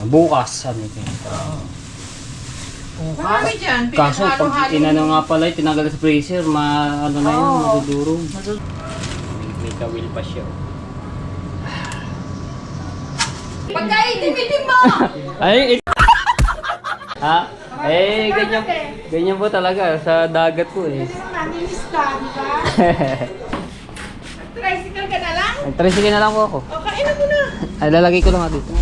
Bukas, sabi ko. Marami dyan. Kaso, pag inano nga pala, tinanggal sa freezer, ano na yun, madudurog. May kawil pa siya. Pagka-itim-itim mo! Ay, ha? Ganyan po talaga sa dagat po eh. Nanilis ka, di ba? Tricycle ka na lang? Nag-tricycle na lang po ako. O, kain na muna. Ay, lalagay ko lang nga dito.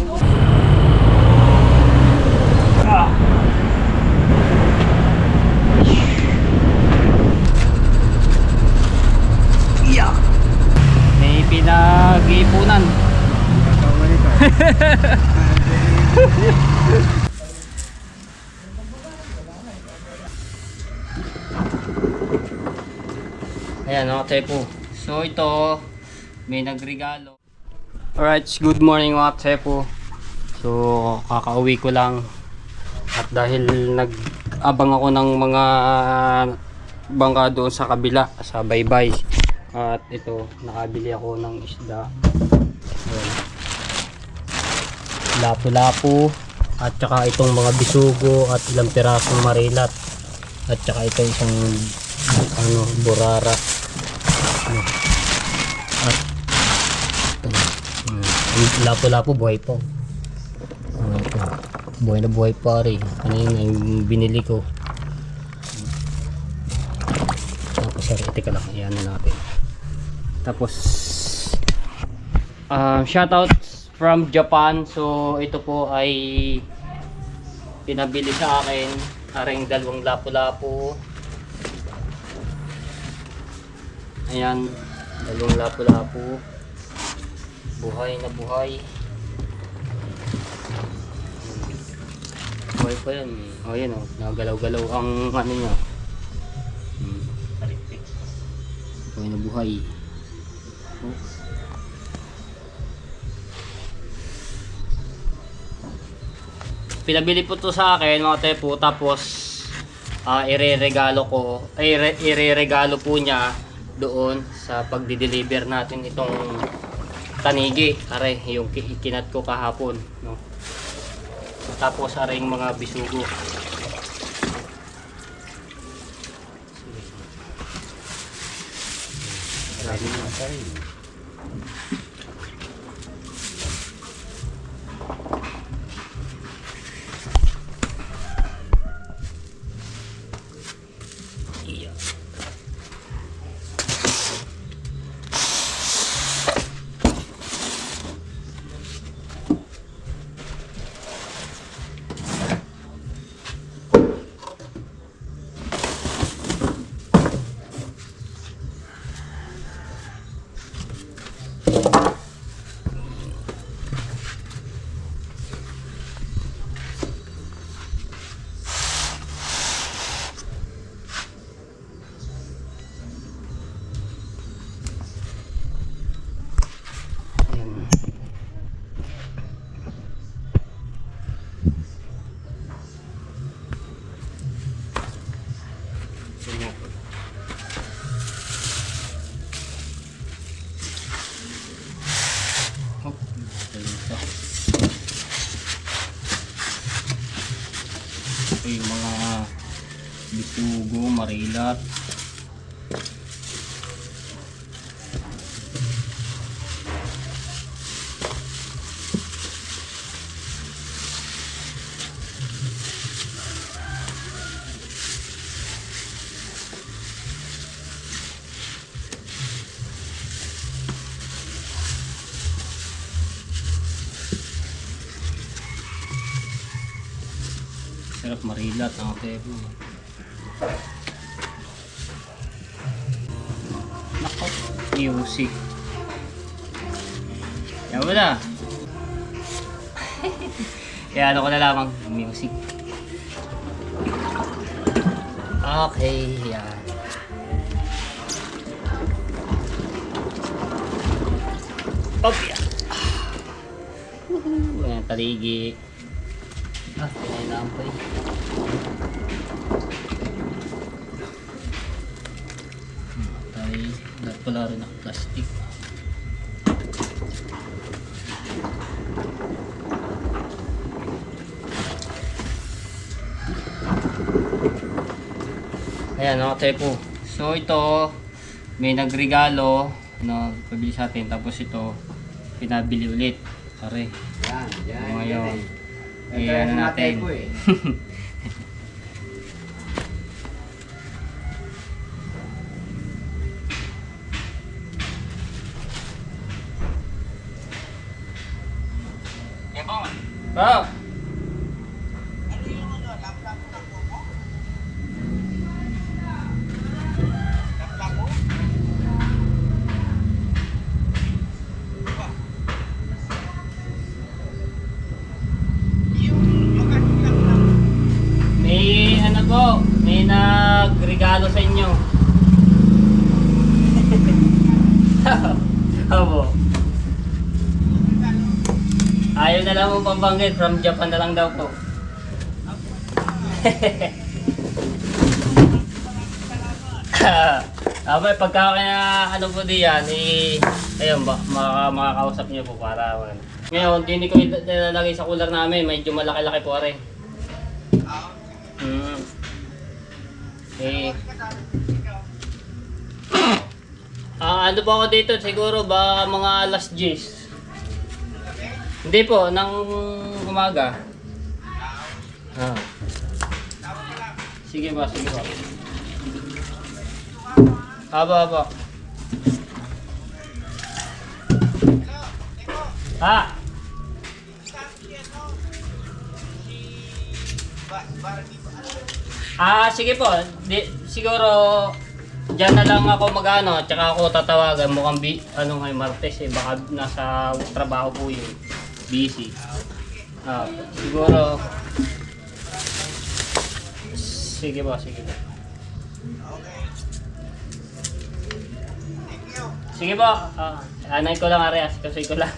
Yeah. May pinag-ipunan. Ayan o, Tepo. So ito, may nagregalo. Alright, good morning mga Tepo. So, kakauwi ko lang. At dahil nag-abang ako ng mga bangka doon sa kabila, sa baybay. At ito, nakabili ako ng isda. Ayan. Lapu-lapu. At saka itong mga bisugo at ilang pirasong marilat. At saka ito isang burara. At lapu-lapu buhay po. Buhay na buhay pa rin. Ano yun yung binili ko. Tapos tika lang, iyan na natin. Tapos shoutout from Japan. So ito po ay pinabili sa akin. Aring dalawang lapu-lapu. Ayan, dalawang lapu-lapu. Buhay na buhay. Buhay pa yan. O yan o, nagalaw-galaw ang ano niya. Buhay na buhay. Oh. Pinabili po to sa akin mga Tepo, tapos ireregalo po niya doon sa pagdi-deliver natin itong tanigi, are yung kinat ko kahapon, no? Tapos aring mga bisugo. Ito yung mga bisugo, marilat. Sarap marilat ang Tepo. Nako, music. Yan mo na. Kaya ano ko na lamang music. Okay, yan. Pop yan. Ayan, taligi. Pinailampay. Matay. Dapat pala rin ang plastic. Ayan mga tepo. So ito, may nagregalo, no, pabili sa atin. Tapos ito, pinabili ulit. Pare. Yan. Ngayon, Yan ano natin. po eh. Oh. May ano po, may nagregalo sa inyo. Opo. Ayaw na lang mo pambanggit, from Japan na lang daw po. Abay, pagka kaya ano po diyan, ayun ba, makakausap niyo po para ngayon, hindi ko nilalagay sa cooler namin, medyo malaki-laki po rin. Eh, ano po ako dito, siguro ba mga alas 10. Hindi po, nang umaga. Sige ba, sige ba. Aba. Sige po. Siguro diyan na lang ako magano, tsaka ako tatawagan. Mukhang ngayon Martes eh, baka nasa trabaho po yun. Busy. Siguro. Sige po. Sige po. Anay ko lang areas kasi ko lang.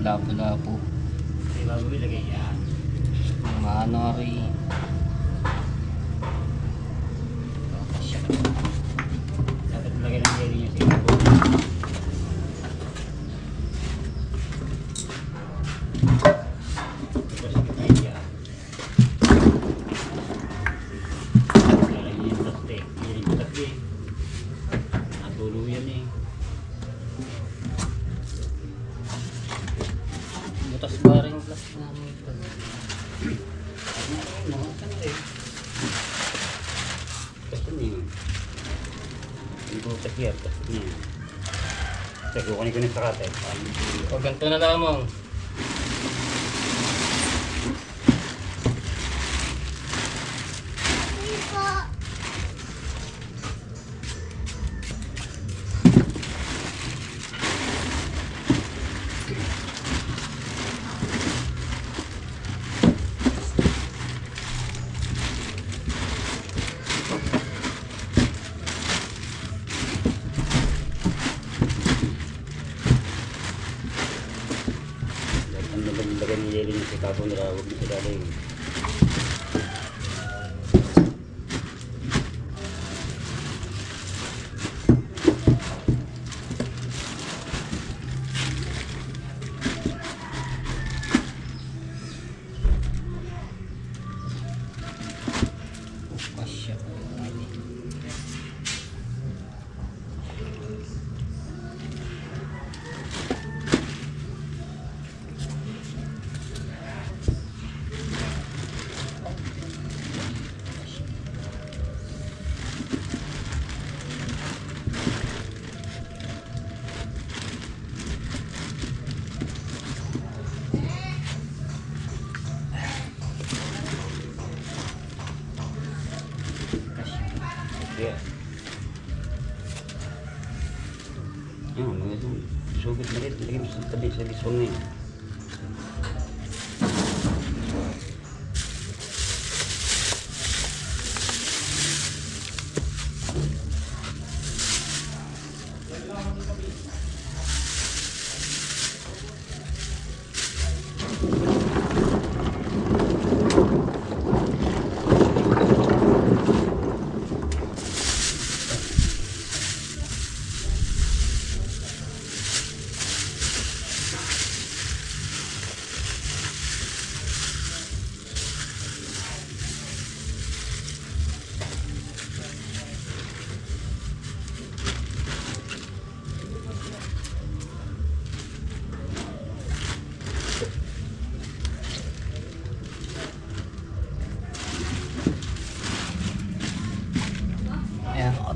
Lapu-lapu. May bago ilagay yan. Manori. Dapat ilagay lang jelly niya sa ibo. Tapos ilagay yan. Ilagay niya yung plastic. Ilagay yung plastic. Natulo yan eh. Butas ba rin yung plastic namin ito? Kasi niya. Hindi ko sakiyat. Kasi niya. Kasi kukunin ko na sa kate. O ganito na lang mo. Lagay ni Yeli niya sa kapon nila, huwag mo sa galing. Pasya. Yeah. Yan, mga ito. Sugod na rin. Lagyan mo sa tabi sa biswang na yun.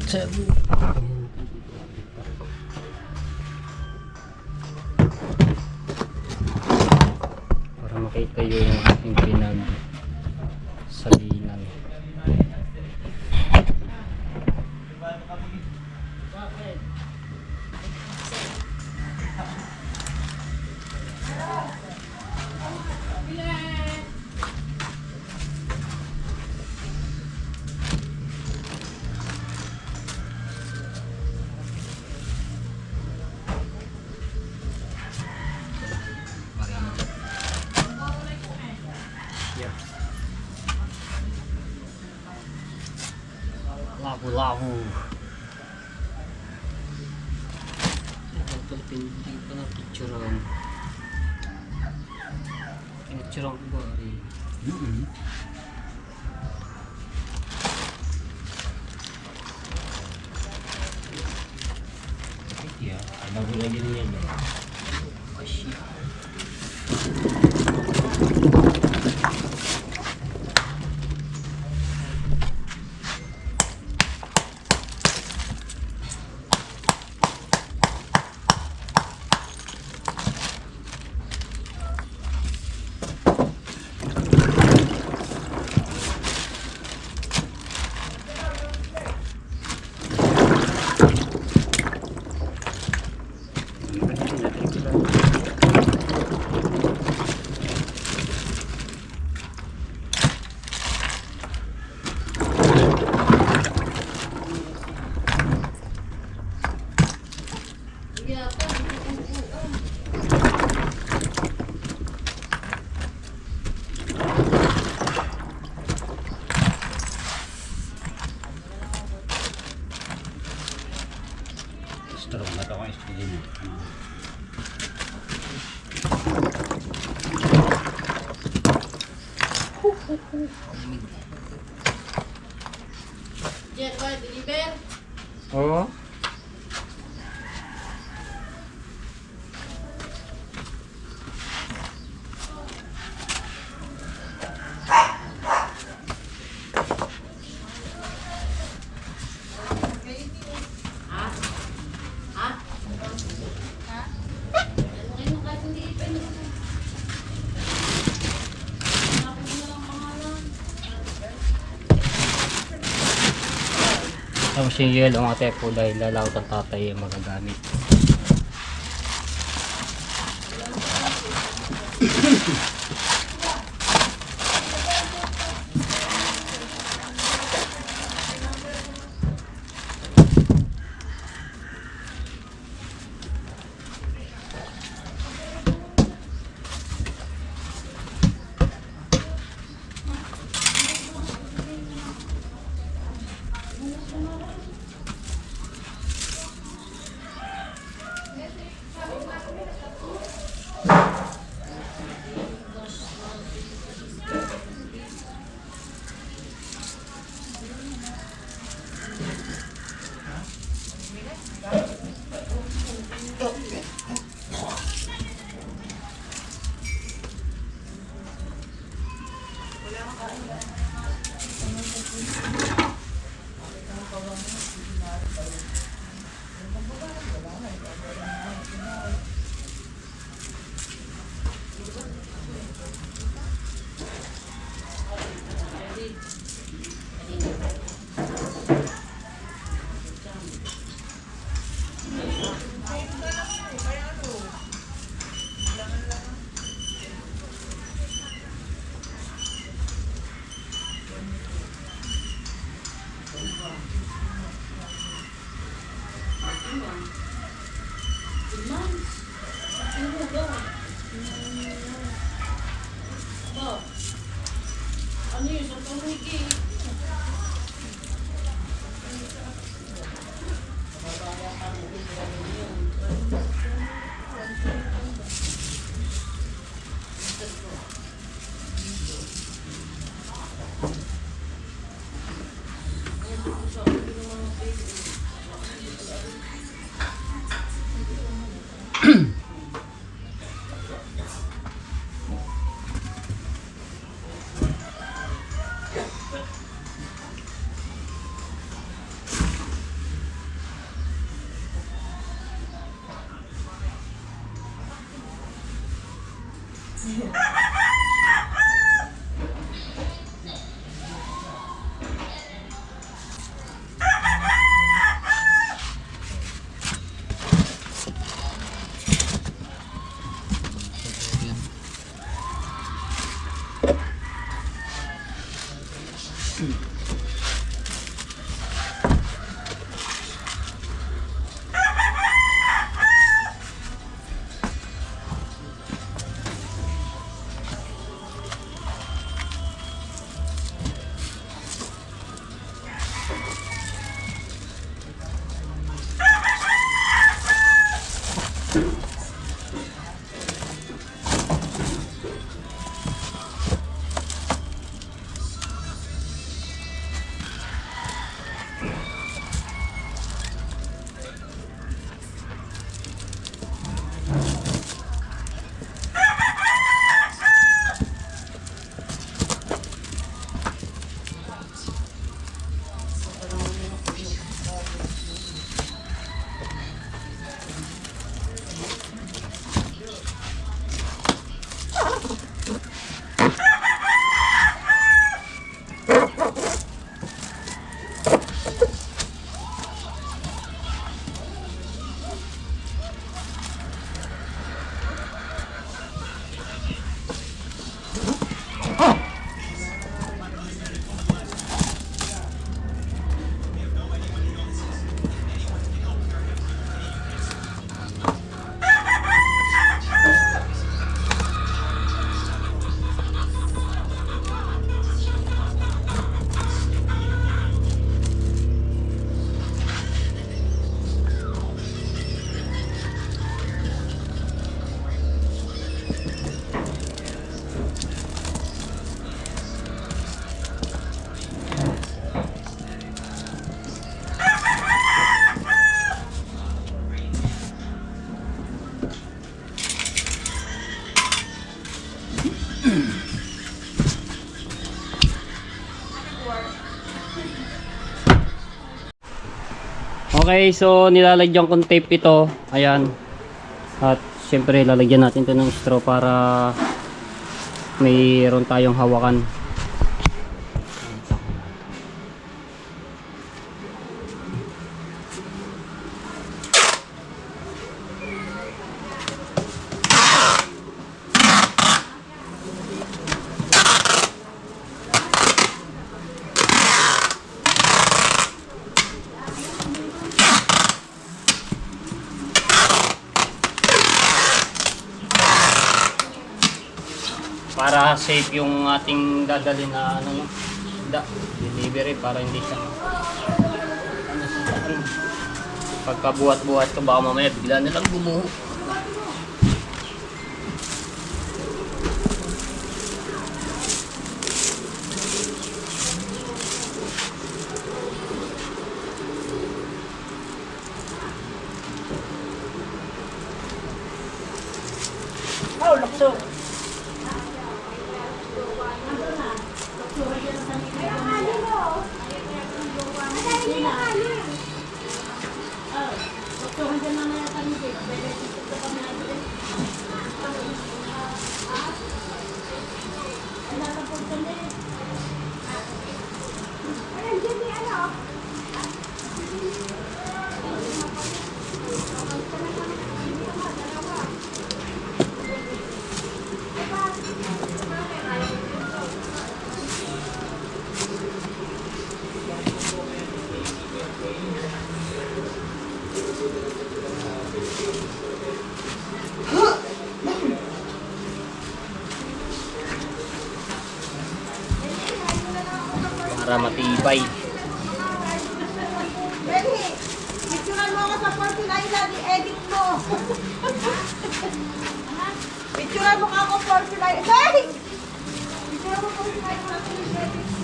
Cebu. Para makita yung ating salinan. Labu-labu. Ito hindi pa na picturean. Picturean ko ba rin? Iya, ada lagi ni yan. Asya. Strong na ito ang istudyo. Jet, ba, deliver? Oo. Tapos yung yellow mga tepo dahil lalawot ang tatay yung magagamit. Okay, so nilalagyan kong tape ito. Ayan. At syempre lalagyan natin ito ng straw para mayroon tayong hawakan. Para safe yung ating dadalhin na ano, delivery para hindi siya pagkabuhat-buhat ka baka mamaya bigla nilang gumuho. Oh, lukso. Para matibay. Benny, picturean mo ako sa 49 na, di-edit mo. Picturean mo ako 49. Hey! Picturean mo 49 na, i-edit mo.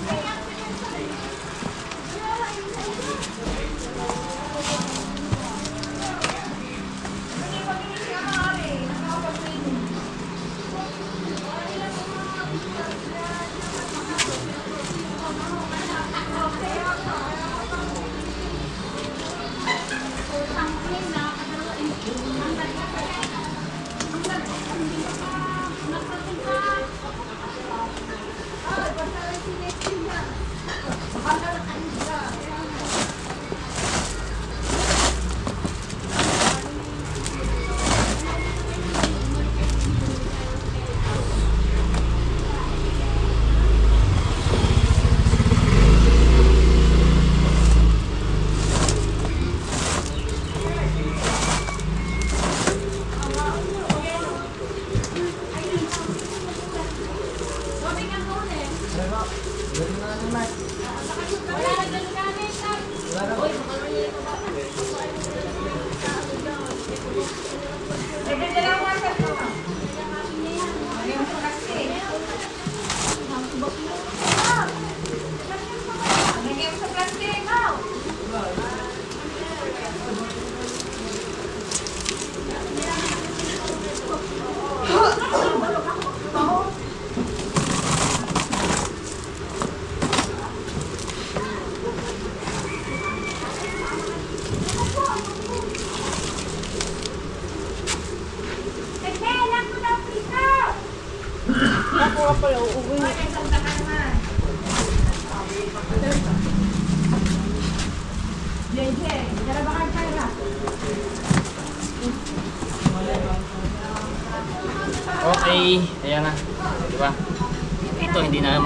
Okay, ayan na. Di ba? Ito hindi na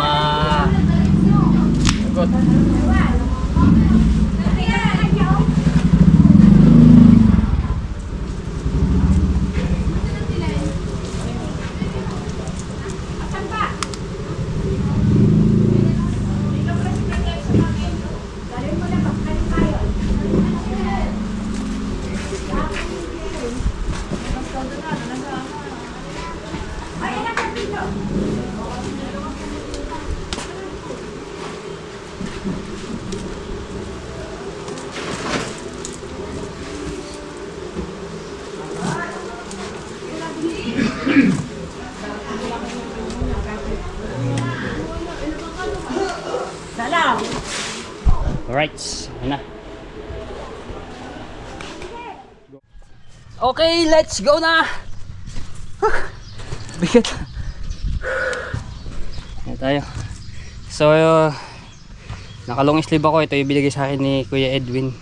Good. Salam. Alright, ano na. Okay, let's go na! Bigat. Ayan tayo. So, nakalong sleeve ako. Ito yung binigay sa akin ni Kuya Edwin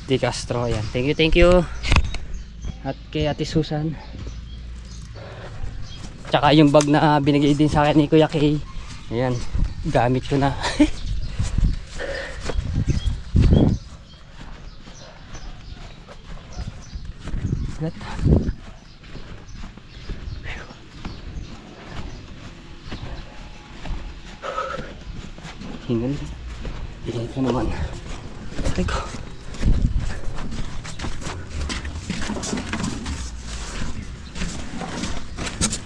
Di Castro. Ayan. Thank you, thank you. At kay Ate Susan. Tsaka yung bag na binigay din sa akin ni Kuya Kay. Ayan. Gamit ko na. Bigat. Hingal. Ilan ko naman. Aray ko.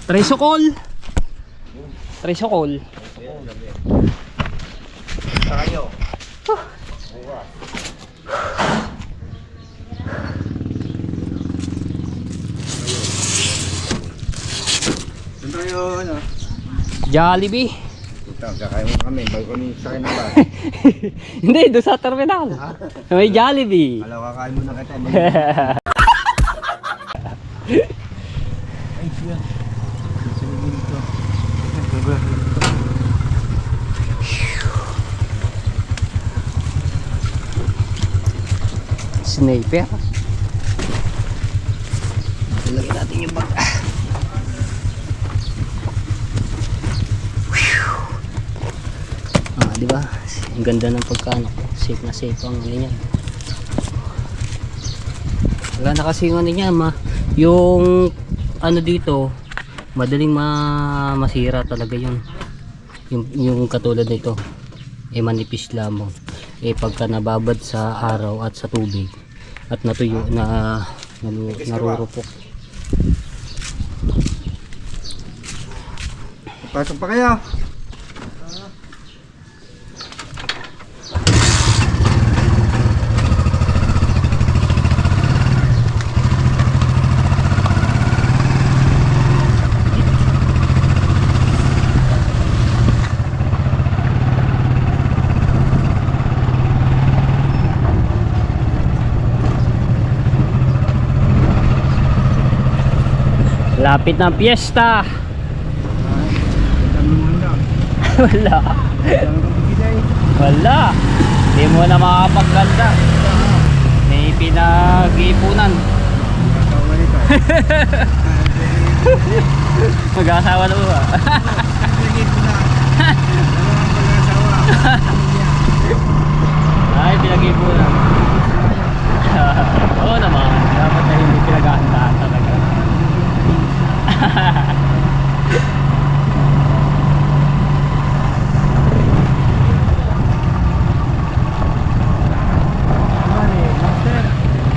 Trisokol. Trisokol. Tayo. Saan tayo, ano? Jollibee. Puta, kakain mo kami. Bago kami sakay ng bus. Hindi, doon sa terminal. May Jollibee. Alam, kakain mo na kita. Ay, siya. Susunod dito. Sniper. Ilagay natin yung bag. Di ba? Ang ganda ng pagkaano ko. Safe na safe ang ano niya. Wala na kasi yung ano niya, yung ano dito, madaling masira talaga yun. Yung katulad nito, manipis lamang. Pagka nababad sa araw at sa tubig at natuyo na narurupok. Pasok pa kayo. Lapit ng piyesta. Wala. Wala. Hindi mo na makakapagganda. May pinag-iipunan. Mag-asawa na ba? Ay, pinag-iipunan. Oo naman. Dapat na hindi pinag-ahandaan talaga.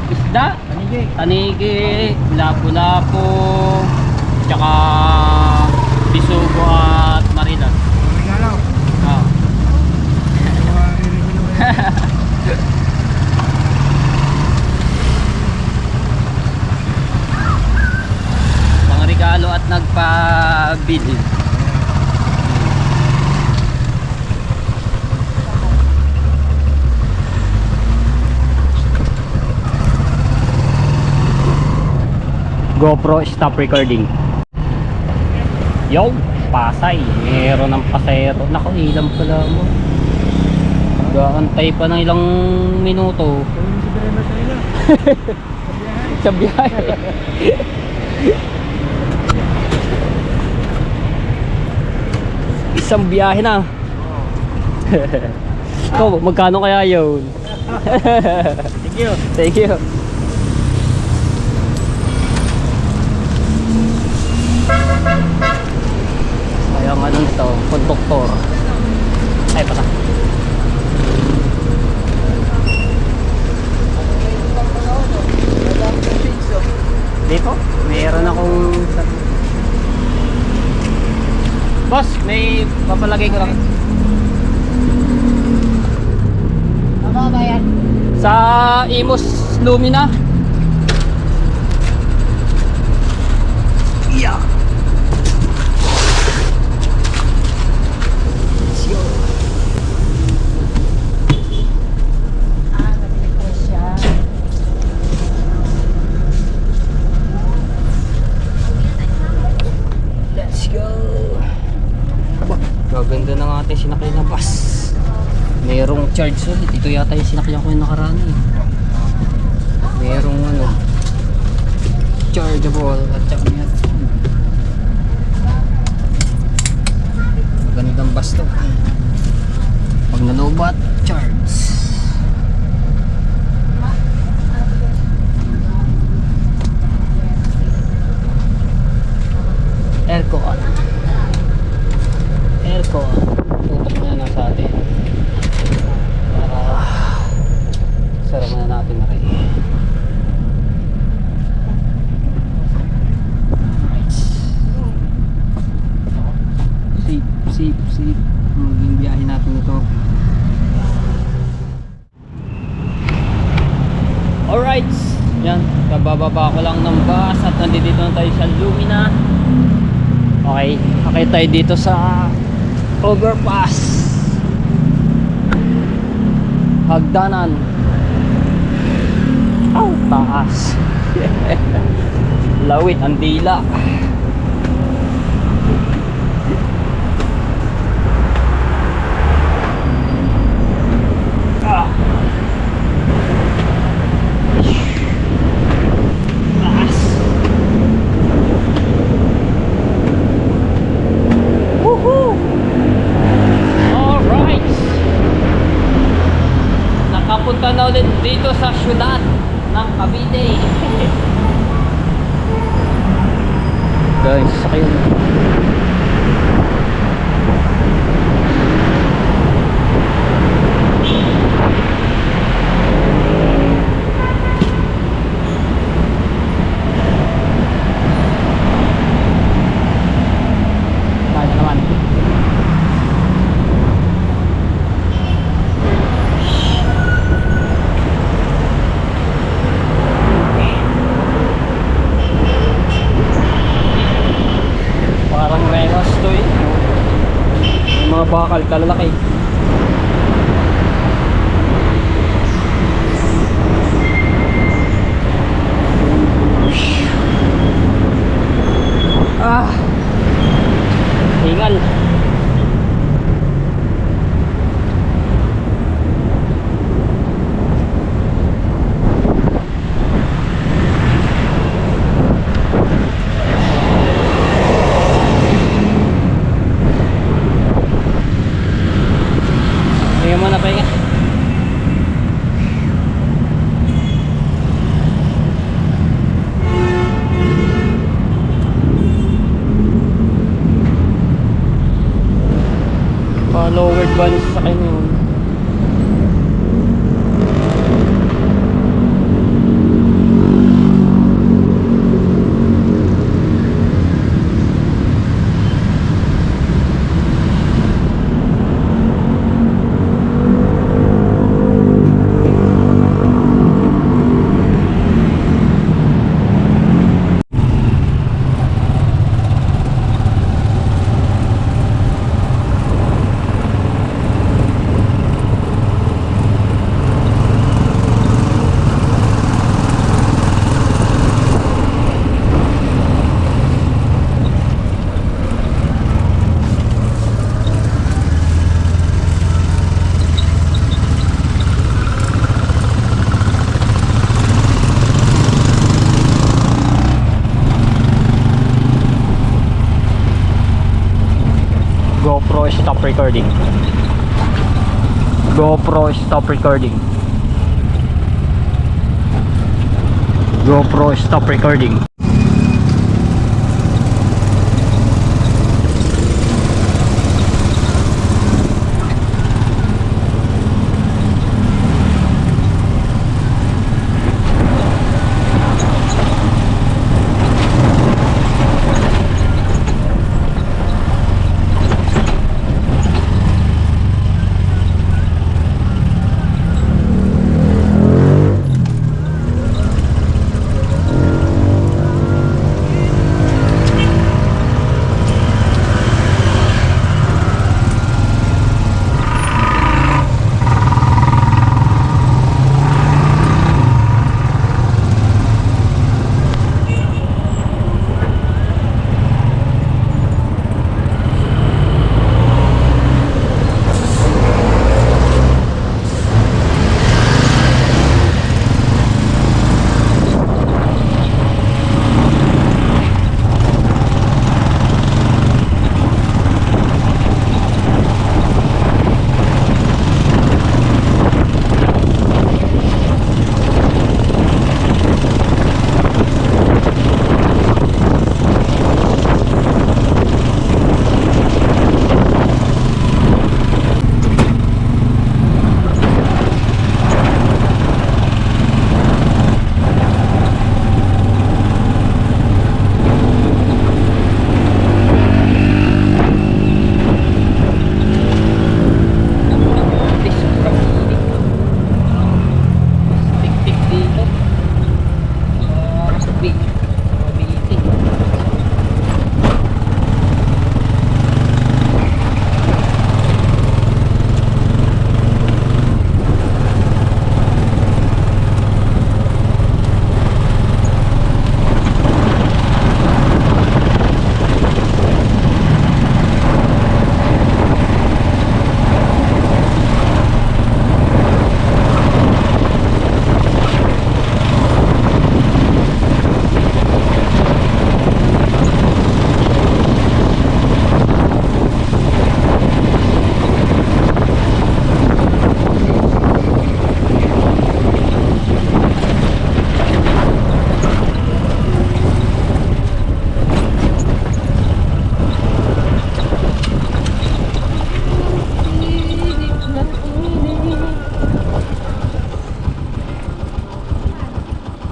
Isda, tanigi, lapu-lapu, tsaka bisugo at marina. Oh. Regalo at nagpabili. GoPro stop recording. Yo, Pasay. Meron ng pasero. Naku, ilang pala mo. Gaantay pa ng ilang minuto. Sa biyahe. Isang biyahe na. Ikaw, magkano kaya yun? Thank you. Thank you. Kaya nga nun ito, konduktor. Ay, pata. Dito, mayroon akong... Boss, may papalagay ko lang. Ano ba yan? Sa Imus Lumina. Yeah. Let's go. Ganda ng ating sinakyan na bus. Merong charge ulit. Ito yata yung sinakyan ko yung nakaraan eh. Merong ano, chargeable at saka yan. Magandang bus to. Pag nalobat, charge. Aircon. Aircon. Tutok na sa atin. Para sarap na natin na rin. Safe. Maging biyahe natin ito. Alright. Yan. Kabababa ko lang ng bus at nandito na tayo sa Lumina. Okay. Okay tayo dito sa overpass. Hagdanan. Aw, taas. Lawit ang dila. Nakapunta na ulit dito sa syudad ng Cavite. Guys, sakyan. Kaya naman. Parang Renos to eh. Yung mga bakal kalalaki. Ah, hingal. Tingnan mo na pahinga. Lowered balance sa kanya yun. GoPro stop recording. GoPro stop recording. GoPro stop recording.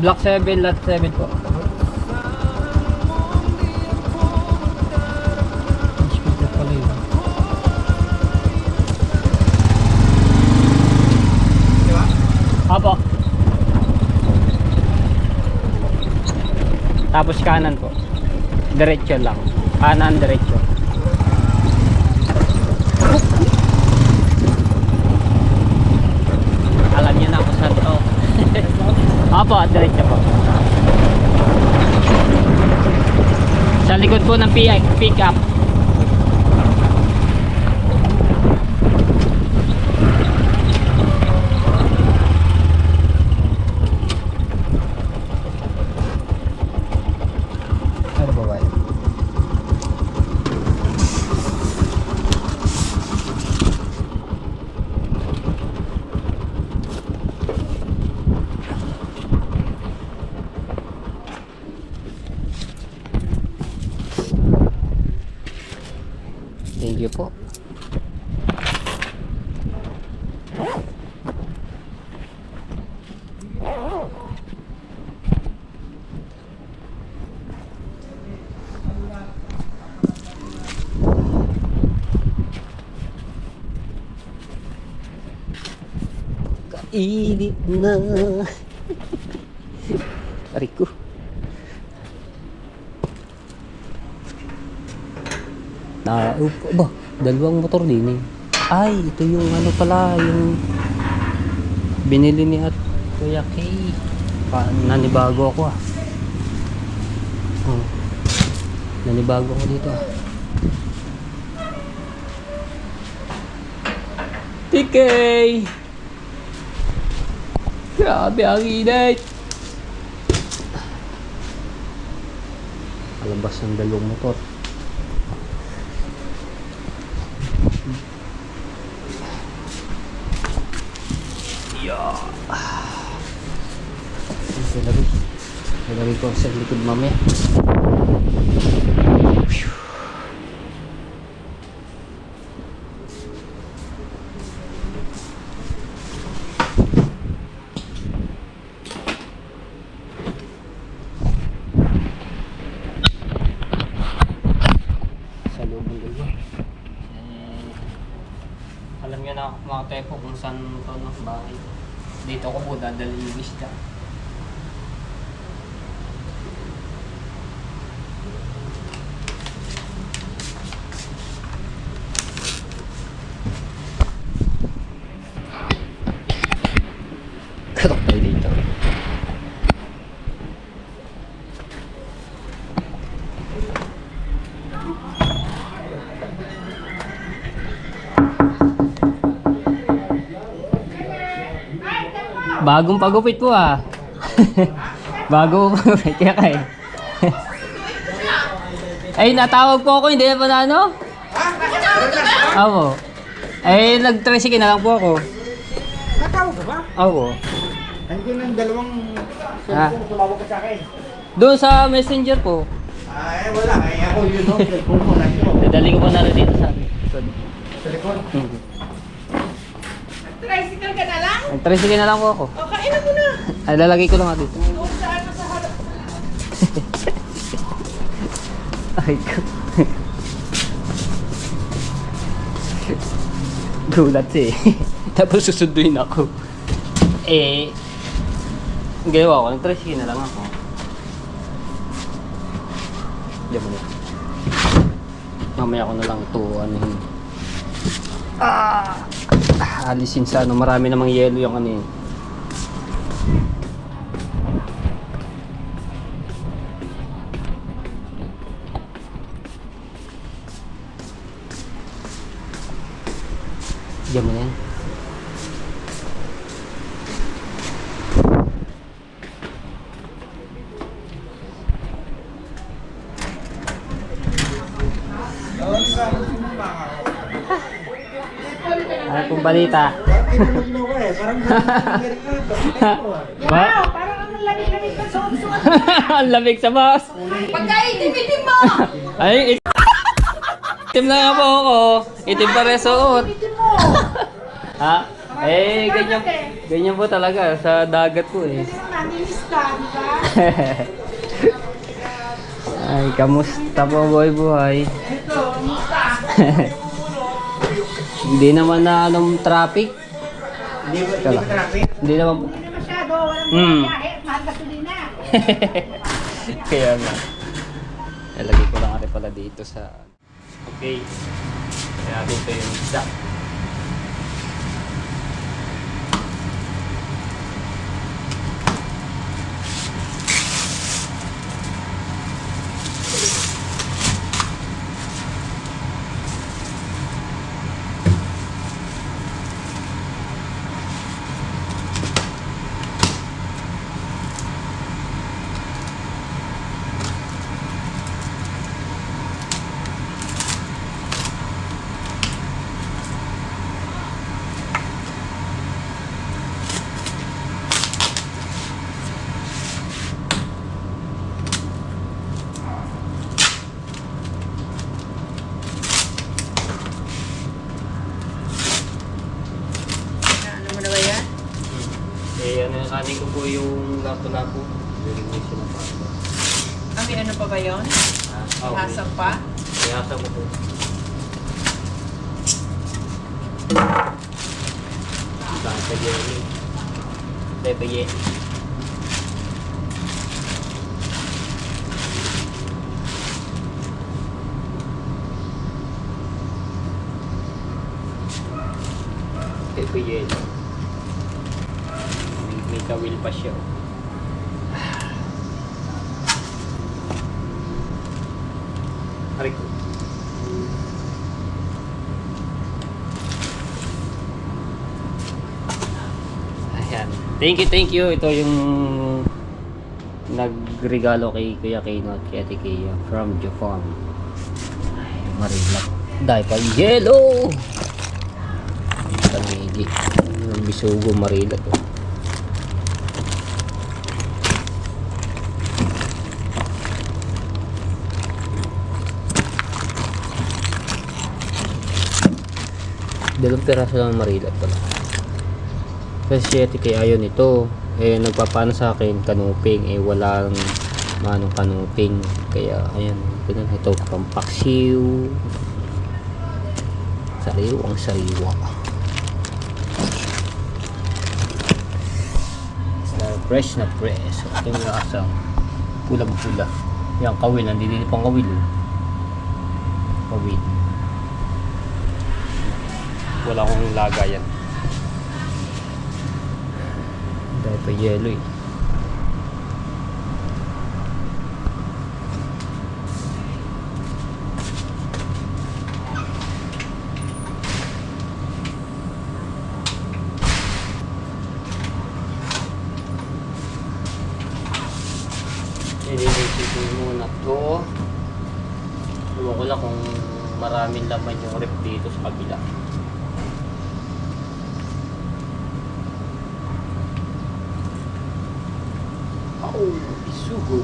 Block 7, lot 7 po. Speaker pala yun. Apo. Tapos kanan po. Diretso lang. Kanan, diretso. Alam niyo na kung saan to. Apo, diretso po. Sa likod po ng pick up. Ano ba ba? Thank you po. Kainit na. Aray ko. Ba, dalawang motor din eh. Ay, ito yung ano pala, yung binili ni at Kuya Kay. Nanibago ako ah. Nanibago ako dito ah. TK! Grabe ang init! Alabas ng dalawang motor. Lagay ko sa likod mamaya. Sa loob ng dalawa. Alam niyo na mga tepo kung saan ito no, bahay. Dito ko po dadalhin yung isda. Katok tayo dito. Bagong pagupit po ah. Bago pagupit kaya kayo. Ay, natawag po ako, hindi na pa na ano? Ako. Ay, nag-tricycle na lang po ako. Natawag ka ba? Ako. Nandiyan ng dalawang Ah. cellphone, tumawag ka sa akin. Doon sa messenger po. Ay, wala. Ay, ako yun, no? Cellphone mo, nandito mo. Dadali ko po na rin dito sa akin. Sa likod. Tricycle ka na lang? Nag-tricycle na lang po ako. O, kainan mo na. Ay, lalagay ko lang nga dito. Doon saan sa harap. Ay ko. Gulat eh. Tapos susunduin ako. Eh, ang ginawa ko, nag-tricycle na lang ako. Diyan mo na. Mamaya ko na lang ito, ano yun. Alisin sa ano, marami namang yelo yung ano yun. Diyan mo na yan. Ano pong balita? Ba? Wow, parang ang lamig-lamig ka sa suot. Ang lamig sa bus. Pagka-itim-itim mo! Ay, itim na nga po ako. Itim pa rin suot. Itim mo! Ha? Eh, ganyan. Ganyan po talaga sa dagat po eh. Kasi naman, namiss ka, di ba? Ay, kamusta po buhay-buhay? Ito, musta? Hindi naman na anong traffic. Hindi ba traffic? Hindi naman po. Hindi na masyado, walang Hmm. biyahe, mahal gasolina. Kaya nga. Nalagay ko lang rin pala dito sa... Okay. Kaya dito yung isda. Ano mo na ba yan? Eh, ano yung kanin ko po yung lapo-lapo. Very nice yung napaka. Kami ano pa ba yun? Hasang pa? May hasang ko po. Saan sa jelly? Pepe jelly. Pepe jelly. May kawil pa siya. Aray ko. Ayan. Thank you. Ito yung nagregalo kay Kuya Kino at kay Ate Kia from Japan. Ay, Marilak. Dahil pa yellow! Tamigi. Bisugo Marilak. Dalawang piraso lang Marilak pala. Kasi si Ate Kay ayaw nito. Eh, nagpapano sa akin, kanuping. Eh, walang manong kanuping. Kaya, ayan. Ganun ito, pampaksiw. Sariwang sariwa. Fresh na fresh. Ito yung asang pulang-pula. Yan, kawil. Nandito pang kawil. Kawil. Wala akong lagayan. Dahil pa yelo eh. Ililisitin muna to. Iwan ko lang kung maraming laman yung rep dito sa kabila. Oh, isugo.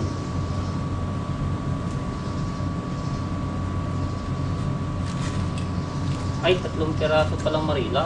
Ay, 3 piraso palang Marila.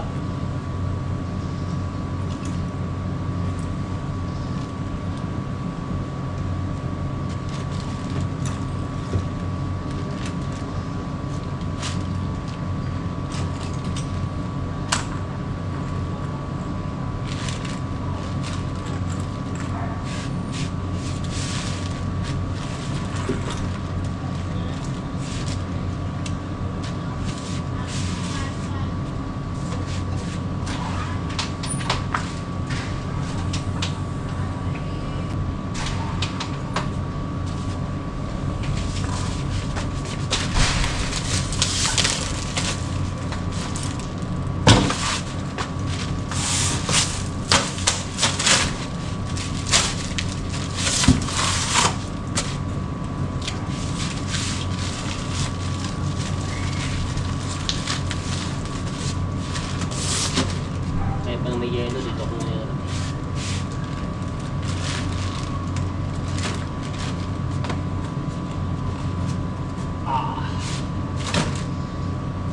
May yelo dito kung meron.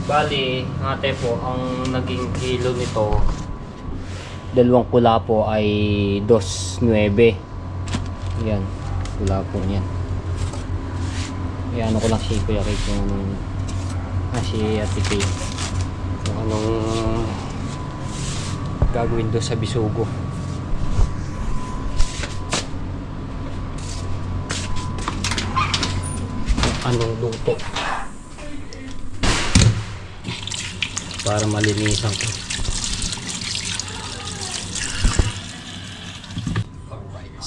Bali, ate po, ang naging kilo nito dalawang pula po ay 2.9. Yan, pula po niyan. Yan, ano ko lang si Kuya Rick kung si Ate Kay kung anong gagawin doon sa bisugo. Anong luto para malinisan ko. Alright,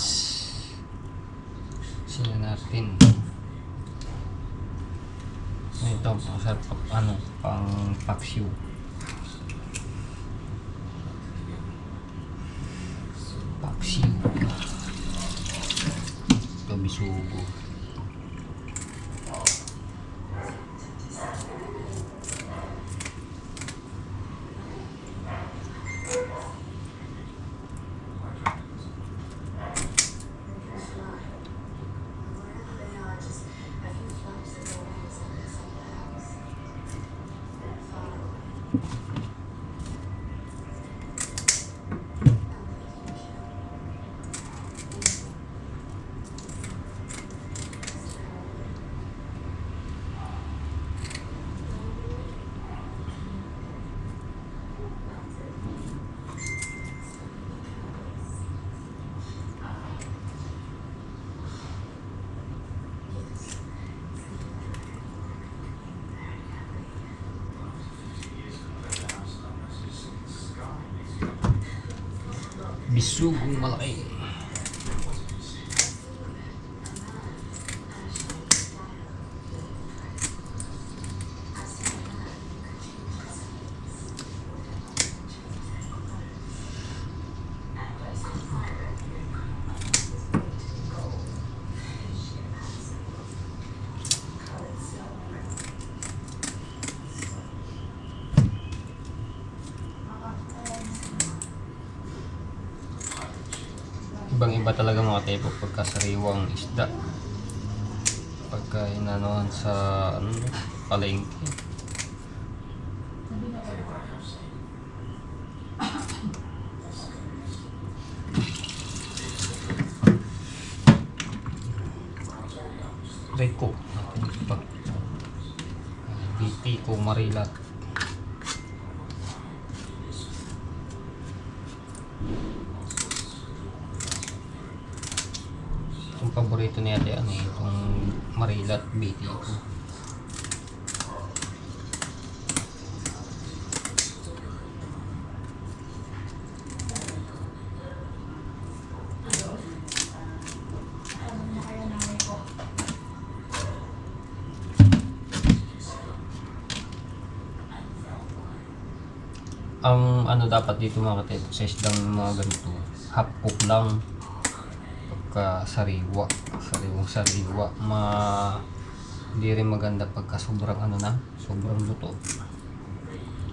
sino natin ito masarap pang paksiw. Ito bisugo. Bisugong malaki. Ibang iba talaga mga tepo pagka sariwang isda, pagka inanohan sa palengke. Rico pa BT ko Marilat. Itong paborito niya yan itong Marilat BT ko. Ang ano dapat dito mga katepo sa isdang mga ganito, half cook lang pagka sariwa, sariwa hindi rin maganda pagka sobrang sobrang luto,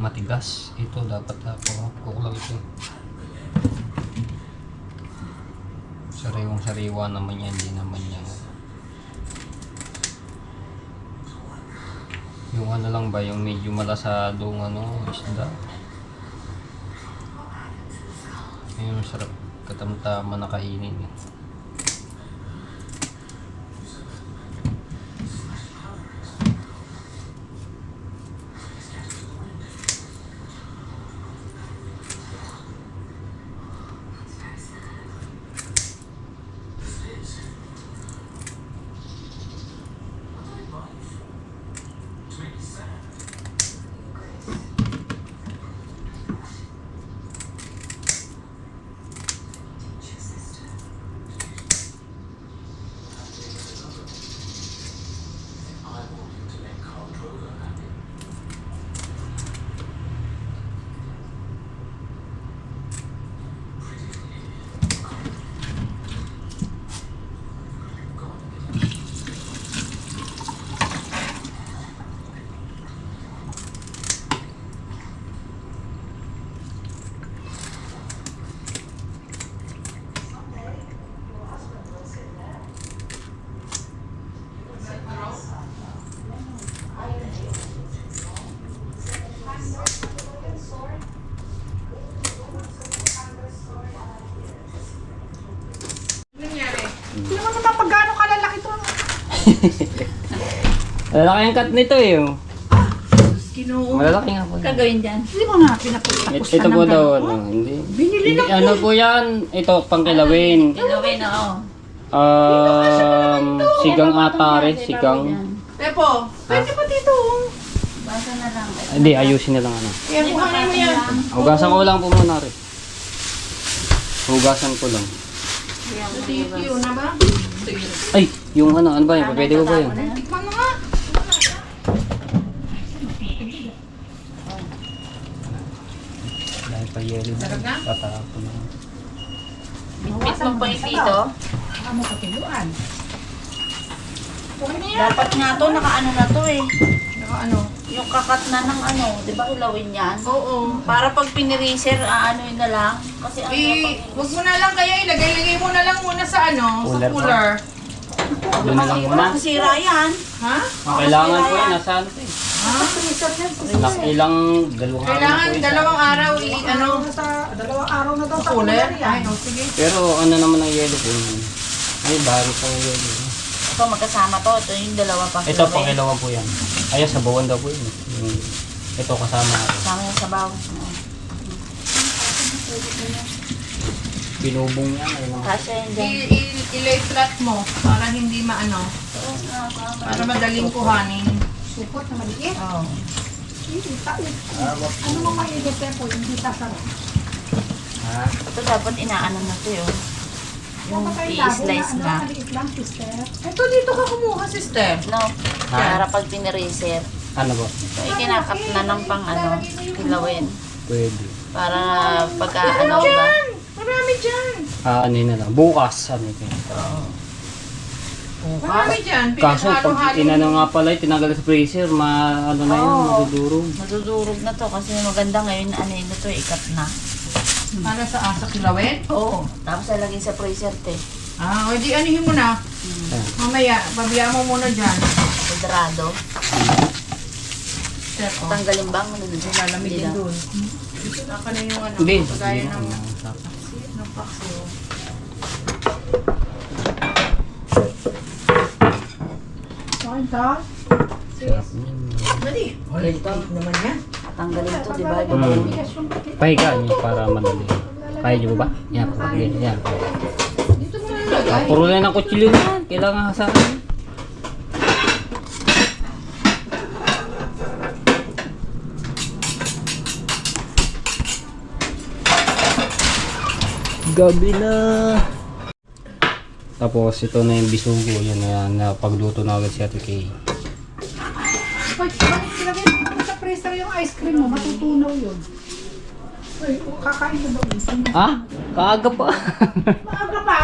matigas. Ito dapat half cook lang ito. Sariwa naman yan, hindi naman yan yung lang ba, yung medyo malasadong isda. Yung sarap katamtama na kainin eh. naman pag gaano kalalaki to. Malalaki ang cut nito eh. Oh. Ginoo. Malalaki nga po. Gagawin dyan. Hindi mo nga pinapagtapos Ito po daw, ano, hindi. Binili Hindi, ano po yan? Ito, pangkilawin. Gagawin, oo. Sigang atare, sigang. Tepo, pwede pa dito. Basa na lang. Hindi, ayusin na lang ano. Kaya kuhanin mo yan. Hugasan ko lang po muna rin. Hugasan ko lang. Yun na ba? Ay, yung ano ba yun? Pwede ko ba yun? Tikman mo nga. Dahil pa yelo na. Sarap na? Tatapon na. Bitbit mo pa yung dito. Ano katiluan? Dapat nga to, nakaano na to eh. Naka ano? Yung kakat na ng ano, di ba kilawin yan? Oo. Para pag piniraser, aanoin na lang. Kasi ano Wag mo na lang kaya ilagay-lagay mo na lang muna sa ano, Cooler sa cooler. Doon na lang muna. masira yan. Ha? Ang kailangan po yun, nasaan po eh. Ilang dalawang araw na po Kailangan yun. dalawang araw ano sa dalawang araw na daw sa cooler. Ay, no, sige. Pero ano naman ang yelo po yun? Ay, baro po ang yelo. Ito magkasama to. Ito yung dalawa pa. Ito, pangilawan po yan. Ay, sa bawan daw po yun. Ito kasama natin. Kasama yung sabaw. Binubong niya. Kasya yun dyan. I-lay flat mo para hindi maano, Oo nga, para madaling kuhanin. Supot na maliit. Oo. Ano mo maliit po, hindi sasarap. Ha? Ito dapat inaano na to yun. Yung i-slice na. Maliit lang, sister. Ito dito ka kumuha, sister. No, para pag piniraser. Ano ba? Ito ay kinakat na ng pang ano, kilawin. Pwede. Para pagka ano ba? Marami dyan. Ano yun na lang. Bukas. Ano yun? Marami dyan. Kaso, pag Pinaghalo-halo. inano nga pala, tinanggal sa freezer, ano na yun, Oo. madudurog. Madudurog na to kasi maganda ngayon ano yun na to, ikat na. Para sa asa kilawin? Oo. Tapos lalagay sa freezer te. Ah, o di anihin mo na. Ayan. Mamaya, babaya mo muna dyan. Kudrado. Sir, oh. Tanggalin ba? Ano dun? Lalamig Hindi din na. dun. Saka na yung ano, Hindi. kagaya Hindi ng na. ng paksiw. Kain ka? Sarap yun. Dali. Naman yan. Tanggalin to, di ba? Bigas yung Pahiga niyo para madali. Kaya niyo ba? Yan, pahiga. Yan. Dito mo na ilagay. Puro na ng kutsilyo na yan. Kailangan sa akin. Gabi na. Tapos ito na yung bisugo. Yan na pagluto na agad si Ate Kay. Bakit silagay mo sa freezer yung ice cream mo, matutunaw yun. Ay, kakain mo daw yun. Ah? Kaaga pa. Maaga pa.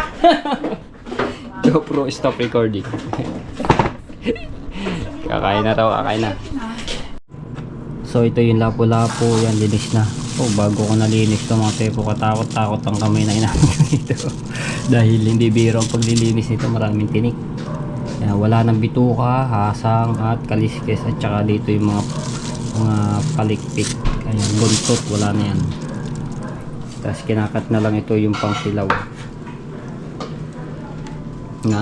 GoPro stop recording. Kakain na raw, kakain na. So ito yung lapo-lapo, yan linis na. Oh, bago ko nalinis to mga tepo, katakot-takot ang kamay na inamin ko dito. Dahil hindi biro ang paglilinis nito, maraming tinik. Yan, wala nang bituka, hasang at kaliskes at saka dito yung mga palikpik. Ayan, buntot, wala na yan. Tapos kinakat na lang ito yung pangsilaw. Na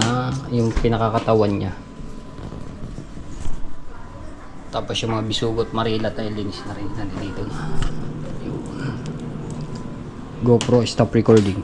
yung pinakakatawan niya. Tapos yung mga bisugot marilat ay linis na rin nandito na. GoPro stop recording.